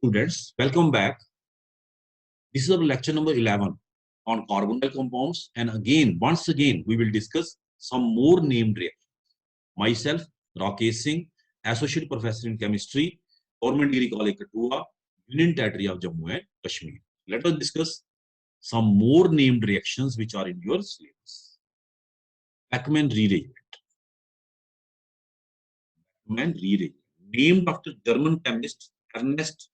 Students, welcome back. This is our lecture number 11 on carbonyl compounds, and once again, we will discuss some more named reactions. Myself, Rakesh Singh, Associate Professor in Chemistry, Government Degree College Katua, Union Territory of Jammu and Kashmir. Let us discuss some more named reactions which are in your syllabus. Beckmann rearrangement. Beckmann rearrangement. Named after German chemist Ernest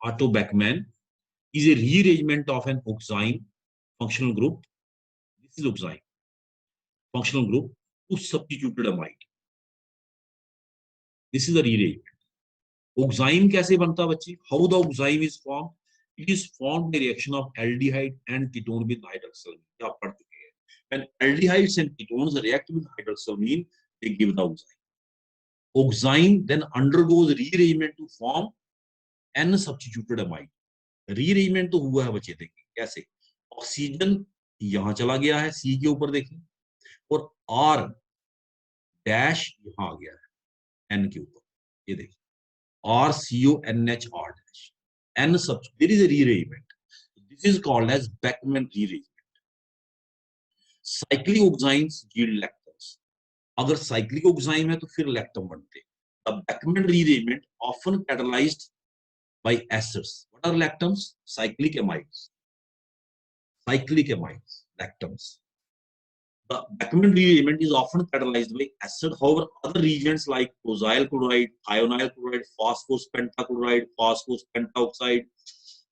Otto Beckmann, is a rearrangement of an oxime functional group. This is oxime functional group to substituted amide. This is the rearrangement. Oxime कैसे बनता बच्चे? How the oxime is formed? It is formed by reaction of aldehyde and ketone with hydroxylamine. ये आप पढ़ चुके हैं. When aldehydes and ketones react with hydroxylamine, they give the oxime. Oxime then undergoes rearrangement to form N substituted amide. Rearrangement तो हुआ है बच्चे, देखिए कैसे. ऑक्सीजन यहां चला गया है सी के ऊपर, देखिए, और आर डैश यहां आ गया है एन के ऊपर. ये देखिए R C O N H R dash N सब. There is a rearrangement. This is called as Beckmann rearrangement. Cyclic oximes yield lactams. अगर साइक्लिक ऑक्साइम है तो फिर लैक्टम बनते. The Beckmann rearrangement often catalysed by acids. What are lactams? Cyclic amides. Cyclic amides, lactams. The Beckmann rearrangement is often catalyzed by acid. However, other reagents like tosyl chloride, thionyl chloride, phosphorus pentachloride, phosphorus pentaoxide,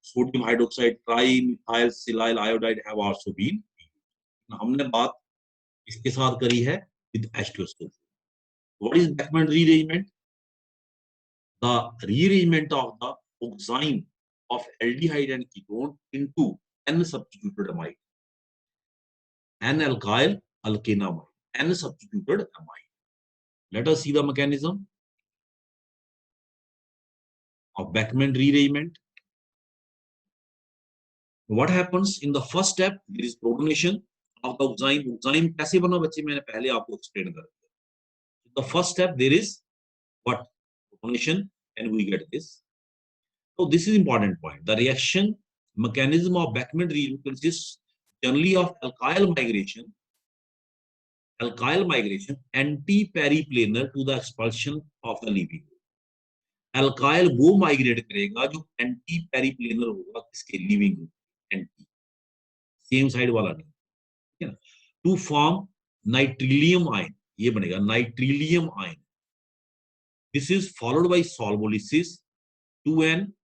sodium hydroxide, trimethyl silyl iodide have also been. हमने बात इसके साथ करी है with H2SO4. What is Beckmann rearrangement? The rearrangement of the oxime of aldehyde and ketone into N substituted amide. N-alkyl alkanamide. N substituted amide. Let us see the mechanism of Beckmann rearrangement. What happens in the first step? There is protonation of the oxime. Oxime कैसे बना बच्चे? मैंने पहले आपको explain कर दिया. The first step there is what? Protonation, and we get this. So this is important point. The reaction mechanism of Beckmann rearrangement consists generally of alkyl migration, anti-periplanar to the expulsion of the leaving group. Alkyl वो migrate करेगा जो anti-periplanar होगा किसके? leaving group. anti same side वाला नहीं, ठीक है ना. To form nitrilium ion, ये बनेगा nitrilium ion. This is followed by solubilisis to an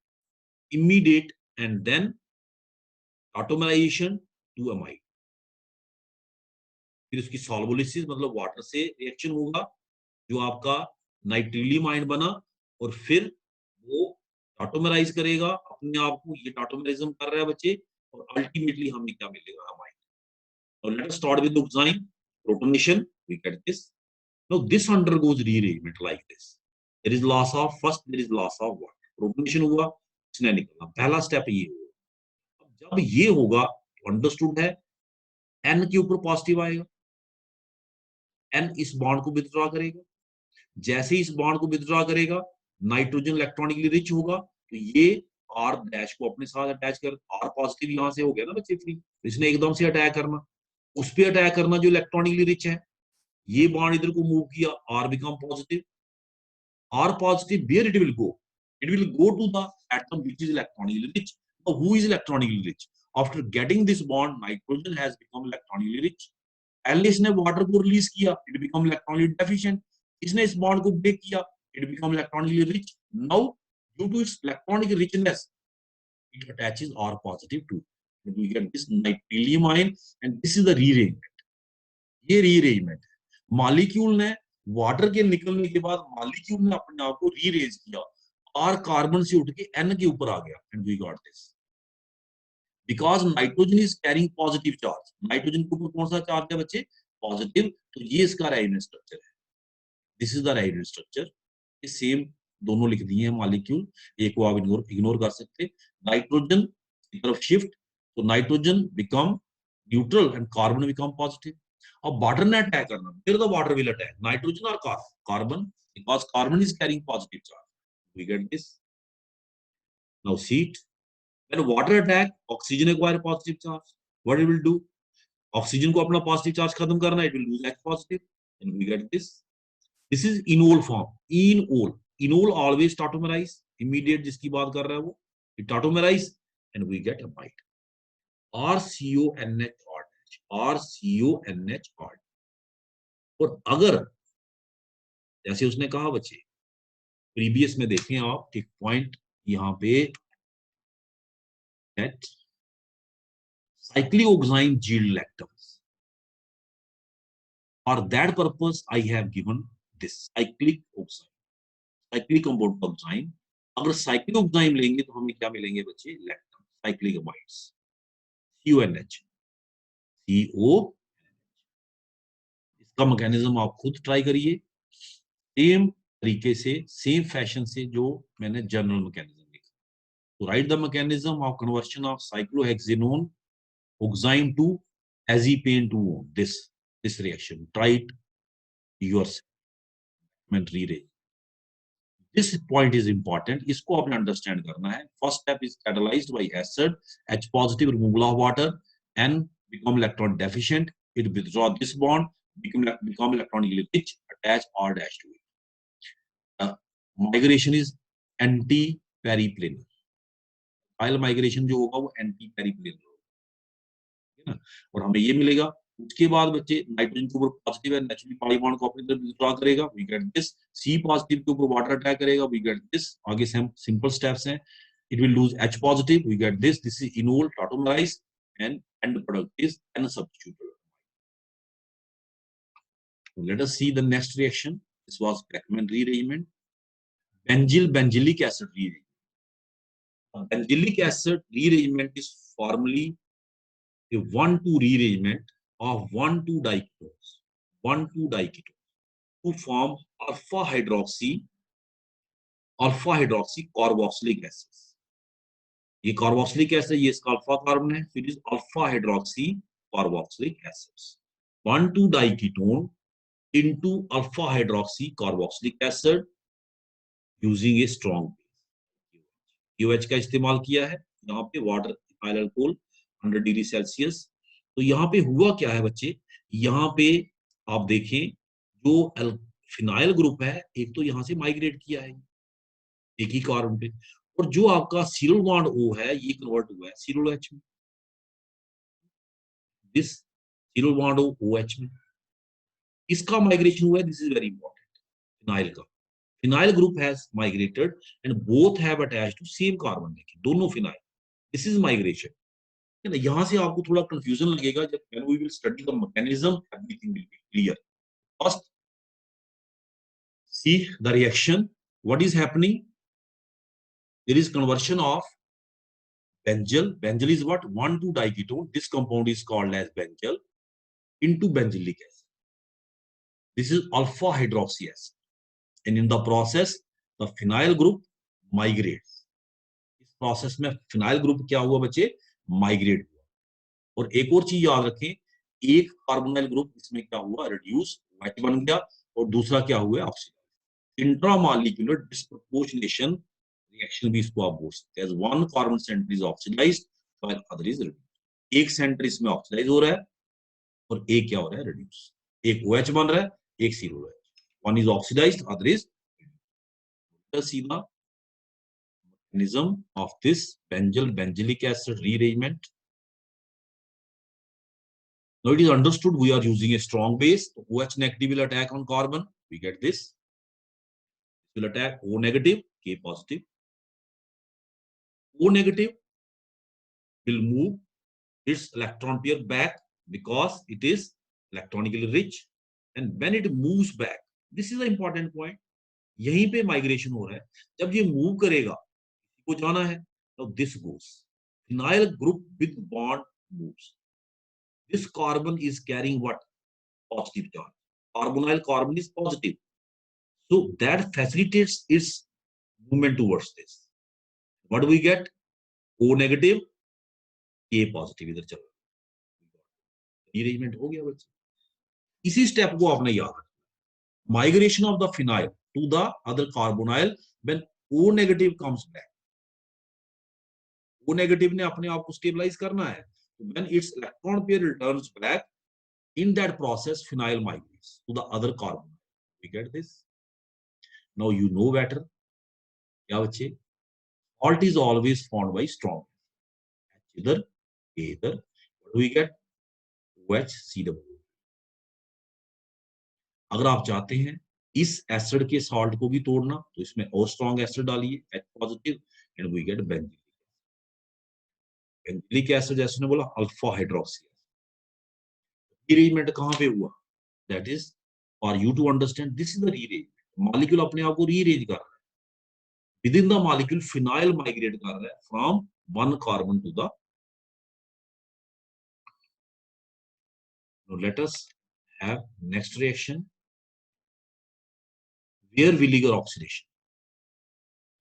immediate and then automerization to amide. फिर उसकी solubilisis मतलब वाटर से रिएक्शन होगा जो आपका नाइट्रिलियम आयन बना, और फिर वो ऑटोमराइज करेगा अपने आप को. ये ऑटोमराइज्म कर रहा है बच्चे, और अल्टीमेटली हमें क्या मिलेगा? Amide. So let us start with oxime protonation. We get this. Now this undergoes rearrangement like this. There is loss of water. Protonation हुआ, इसने निकला. पहला स्टेप ये होगा. जब ये होगा तो अंडरस्टूड है एन के ऊपर पॉजिटिव आएगा. एन इस बॉन्ड को विथड्रॉ करेगा. जैसे इस बॉन्ड को विथड्रॉ करेगा, नाइट्रोजन इलेक्ट्रॉनिकली रिच होगा, तो ये आर डैश को अपने साथ अटैच कर. आर पॉजिटिव यहां से हो गया ना बच्चे फ्री. इसने एकदम से अटैक करना, उस पर अटैक करना जो इलेक्ट्रॉनिकली रिच है. ये बॉन्ड इधर को मूव किया, R become positive. R positive, where it will go? It will go to the atom which is electronically rich. Now, who is electronically rich? After getting this bond, nitrogen has become electronically rich. पहले इसने water को release किया, it become electronically deficient. इसने इस bond को break किया, it become electronically rich. Now, due to its electronic richness, it attaches R positive too. And we get this nitrilium ion, and this is the rearrangement. ये rearrangement. Molecule ने water के निकलने के बाद molecule ने अपने आप को rearrange किया. आर कार्बन से उठ के एन के ऊपर आ गया, and we got this. Because nitrogen is carrying positive charge. Nitrogen के ऊपर कौन सा चार्ज है बच्चे? पॉजिटिव. तो ये इसका राइडन स्ट्रक्चर है. This is the ridden structure. ये सेम दोनों लिख दिए हैं मॉलिक्यूल. एक को आप इग्नोर कर सकते. नाइट्रोजन की तरफ शिफ्ट, तो nitrogen become neutral and carbon become positive. अब वाटर ने अटैक करना, फिर the water will attack nitrogen और carbon, because carbon is carrying positive charge. We get this. Now see it. When water attack, oxygen acquire positive charge. What it will do? Oxygen को अपना positive charge खत्म करना है, it will lose H positive, and we get this. This is enol form. Enol. Enol always tautomerize. Immediate जिसकी बात कर रहा है वो, it tautomerize, and we get amide. RCONH odd. RCONH odd. और अगर जैसे उसने कहा बच्चे प्रीवियस में देखें आप एक पॉइंट यहाँ पे that cyclooxime yield lactams. For that purpose, I have given this cyclic oxime, cyclic compound oxime. अगर cyclic oxime लेंगे तो हमें क्या मिलेंगे बच्चे? Lactam, cyclic amides, CONH, CO. इसका मैकेनिज्म आप खुद ट्राई करिए, सेम तरीके से, सेम फैशन से जो मैंने जनरल मैकेनिज्म लिखा. तो write the mechanism of conversion of cyclohexanone oxime to azepane to this reaction. Try it yourself. This point is important. इसको आपने understand करना है. First step is catalyzed by acid, H positive removal of water, and become electron deficient. It withdraw this bond, become electronically rich, attach R dash to it. Migration is anti-periplanar. File migration जो होगा वो anti-periplanar. और हमें ये मिलेगा. उसके बाद बच्चे नाइट्रोजन के ऊपर पॉजिटिव है, नेचुरली पाई बॉन्ड को अपनी तरफ विथड्रॉ करेगा, we get this. C positive के ऊपर वाटर अटैक करेगा, वी गेट दिस. आगे से हम सिंपल स्टेप्स हैं. It will lose H positive, we get this. This is enol tautomerise and and product is an substitute. Let us see the next reaction. This was Beckmann rearrangement. Benzylic acid rearrangement. Benzylic acid rearrangement is formally a 1,2 rearrangement of 1,2-diketones, 1,2-diketones to form alpha hydroxy carboxylic acids. ये carboxylic acid, ये इसका alpha carbon है, फिर is alpha hydroxy carboxylic acids. One two diketone into alpha hydroxy carboxylic acid using a strong base. QH का इस्तेमाल किया है यहाँ पे, water ethyl alcohol 100 degree Celsius. तो यहाँ पे हुआ क्या है बच्चे, यहाँ पे आप देखें जो फिनाइल ग्रुप है एक तो यहाँ से माइग्रेट किया है एक ही कार्बन पे, और जो आपका सीरोल बॉन्ड O है ये कन्वर्ट हुआ है सीरोल H में. दिस सीरोल बॉन्ड OH में इसका माइग्रेशन हुआ है. This is very important. Phenyl का, phenyl group has migrated and both have attached to same carbon. देखिए दोनों फिनाइल. This is migration. यहां से आपको थोड़ा कंफ्यूजन लगेगा. जब when we will study the mechanism, everything will be clear. First, see the reaction. What is happening? There is conversion of benzyl. Benzyl is what? 1,2-diketone. This compound is called as benzyl into benzylic acid. This is alpha hydroxy acid. And in the process, the phenyl group migrates. इस process में phenyl group क्या हुआ बच्चे? Migrate हुआ. और एक और चीज याद रखें, एक कार्बोनाइल ग्रुप इसमें क्या हुआ? रिड्यूस, OH बन गया, और दूसरा क्या हुआ? ऑक्सीडाइज. इंट्रामॉलिक्यूलर डिस्प्रोपोर्शनेशन रिएक्शन भी इसको आप बोल सकते हैं. One carbon centre is oxidised while other is reduced. एक सेंटर इसमें ऑक्सीडाइज हो रहा है और एक क्या हो रहा है? रिड्यूस. एक OH बन रहा है, एक सीरो है. One is oxidised, other is. See the mechanism of this benzylic acid rearrangement. Now it is understood we are using a strong base. OH negative will attack on carbon. We get this. This will attack O negative, K positive. O negative will move its electron pair back because it is electronically rich. And when it moves back, this is an important point. यहीं पे migration हो रहा है. जब ये move करेगा, को जाना है, तो this goes. Phenyl group with bond moves. This carbon is carrying what? Positive charge. Carbonyl carbon is positive. So that facilitates its movement towards this. What do we get? O negative, K positive. इधर चलो. Rearrangement हो गया बच्चे. इसी step को आपने याद रखना. Migration of the phenyl to the other carbonyl when O negative comes back. O negative ने अपने आप को स्टेबलाइज करना है. When its electron pair returns back, in that process, phenyl migrates to the other carbon. We get this? Now you know better. क्या बच्चे? Salt is always formed by strong. Either, either. What do we get? OHCW. अगर आप चाहते हैं इस acid के salt को भी तोड़ना तो इसमें और स्ट्रॉन्ग एसिड डालिए H positive and we get benzylic. Benzylic acid जैसे ने बोला अल्फा हाइड्रोक्सी. रीअरेंजमेंट कहां पे हुआ? That is for you to understand this is the rearrangement. Molecule अपने आप को रीअरेंज कर रहा है. Within the molecule phenyl migrate कर रहा है from one carbon to the. Let us have next reaction Baeyer Villiger oxidation.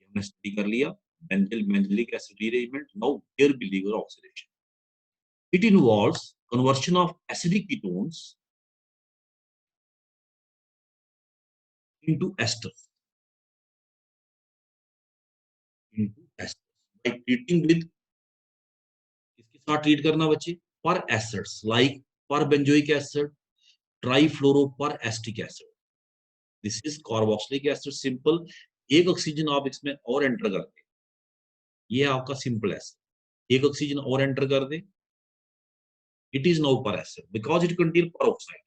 हमने स्टडी कर लिया benzilic acid rearrangement. Now Baeyer Villiger oxidation. It involves conversion of acidic ketones into esters. By treating with इसके साथ treat करना बच्चे पर acids like पर benzoic acid, trifluoro पर acetic acid. This is carboxylic acid simple. एक oxygen आप इसमें और एंटर कर दें. ये है आपका सिंपल एसिड. एक ऑक्सीजन और एंटर कर दें. It is now per acid because it contains peroxide.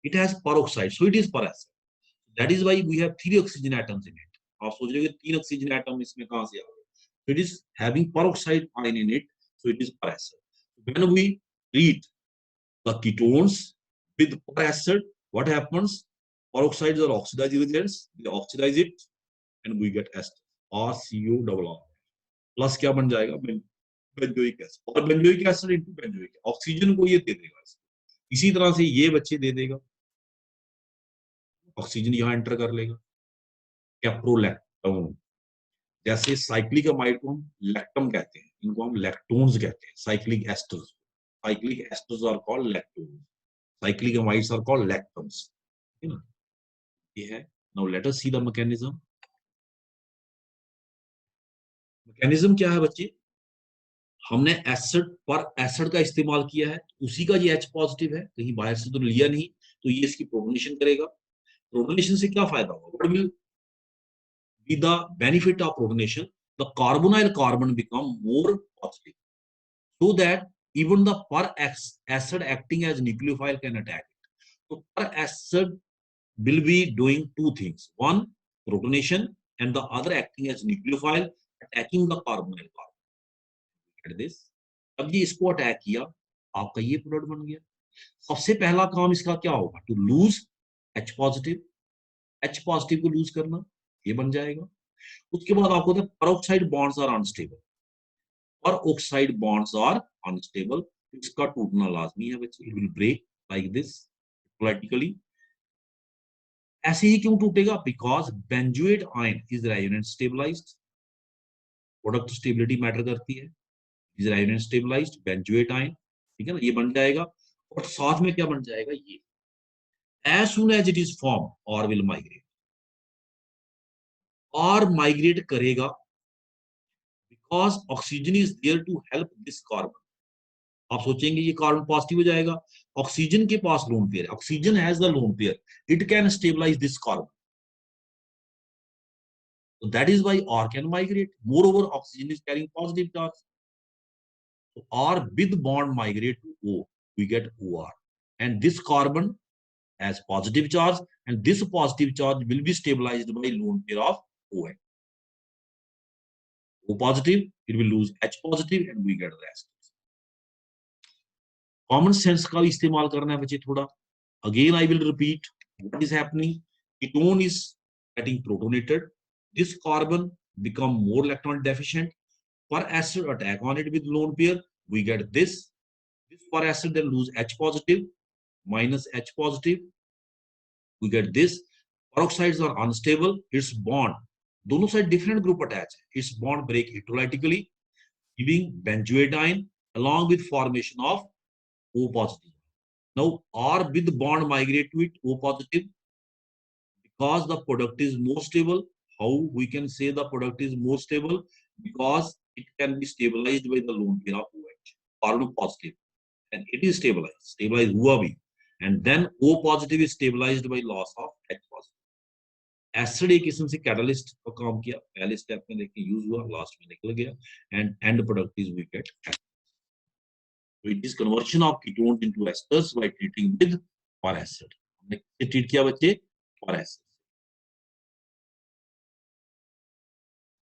It has peroxide, so it is per acid. That is why we have 3 oxygen atoms in it. आप सोच रहे हो कि 3 ऑक्सीजन एटम इसमें कहां से आ गए? So it is having peroxide ion in it, so it is per acid. When we treat the ketones with per acid, what happens? Peroxides are oxidizing agents. They oxidize it, and we get ester. RCO double R. Plus क्या बन जाएगा? Benzoic acid. और benzoic acid into benzoic. Oxygen को ये दे देगा. इसी तरह से ये बच्चे दे देगा. ऑक्सीजन यहां एंटर कर लेगा. कैप्रोलैक्टोन. जैसे साइक्लिक अमाइड को हम लैक्टम कहते हैं, इनको हम लैक्टोन्स कहते हैं. Cyclic esters. Cyclic esters are called lactones. Cyclic amides are called lactams. ठीक है ना? ये है. Now let us see the mechanism. Mechanism क्या है बच्चे? हमने एसिड पर एसिड का इस्तेमाल किया है. उसी का ये H पॉजिटिव है, कहीं बाहर से तो लिया नहीं, तो ये इसकी प्रोटोनेशन करेगा. प्रोटोनेशन से क्या फायदा होगा? What will be the benefit of protonation? The carbonyl carbon become more positive, so that even the per acid acting as nucleophile can attack it. So per acid will be doing two things: one, protonation, and the other acting as nucleophile, attacking the carbonyl carbon. Get this? अब ये इसको attack किया, आपका ये product बन गया. सबसे पहला काम इसका क्या होगा? To lose H positive. H positive को लूज करना, ये बन जाएगा. उसके बाद आपको peroxide bonds are unstable. Peroxide bonds are unstable. इसका टूटना लाजमी है बच्चे. It will break like this politically. ऐसे ही क्यों टूटेगा? Because benzoate ion is resonance stabilized. Product stability matter करती है. Is resonance stabilized benzoate ion. ठीक है ना? ये बन जाएगा. और साथ में क्या बन जाएगा? ये as soon as it is formed or will migrate. और माइग्रेट करेगा because oxygen is there to help this carbon. आप सोचेंगे ये कार्बन पॉजिटिव हो जाएगा. ऑक्सीजन के पास लोन पेयर है. Oxygen has the lone pair. It can stabilise this carbon. So that is why R can migrate. Moreover, oxygen is carrying positive charge. So R with bond migrate to O. We get OR. And this carbon has positive charge, and this positive charge will be stabilized by lone pair of OH. O positive, it will lose H positive, and we get the rest. Common sense का इस्तेमाल करना है बच्चे थोड़ा. Again I will repeat what is happening. Ketone is getting protonated. This carbon become more electron deficient. Per acid attack on it with lone pair, we get this. This per acid then lose H positive minus H positive. We get this. Peroxides are unstable. Its bond, दोनों side different group attach. Its bond break electrolytically, giving benzoate ion along with formation of O positive. Now R with bond migrate to it O positive because the product is more stable. How we can say the product is more stable? Because it can be stabilized by the lone pair of OH, carbon positive, and it is stabilized हुआ भी, and then O positive is stabilized by loss of H positive. Acid एक किस्म से catalyst का काम किया, पहले step में देखें यूज हुआ, लास्ट में निकल गया, and and product is we get acid. So it is conversion of ketones into esters by treating with for acid. हमने किससे ट्रीट किया बच्चे? For acid.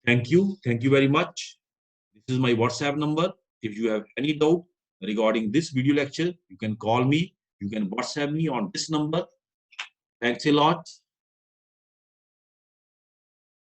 Thank you very much. This is my WhatsApp number. If you have any doubt regarding this video lecture, you can call me, you can WhatsApp me on this number. Thanks a lot.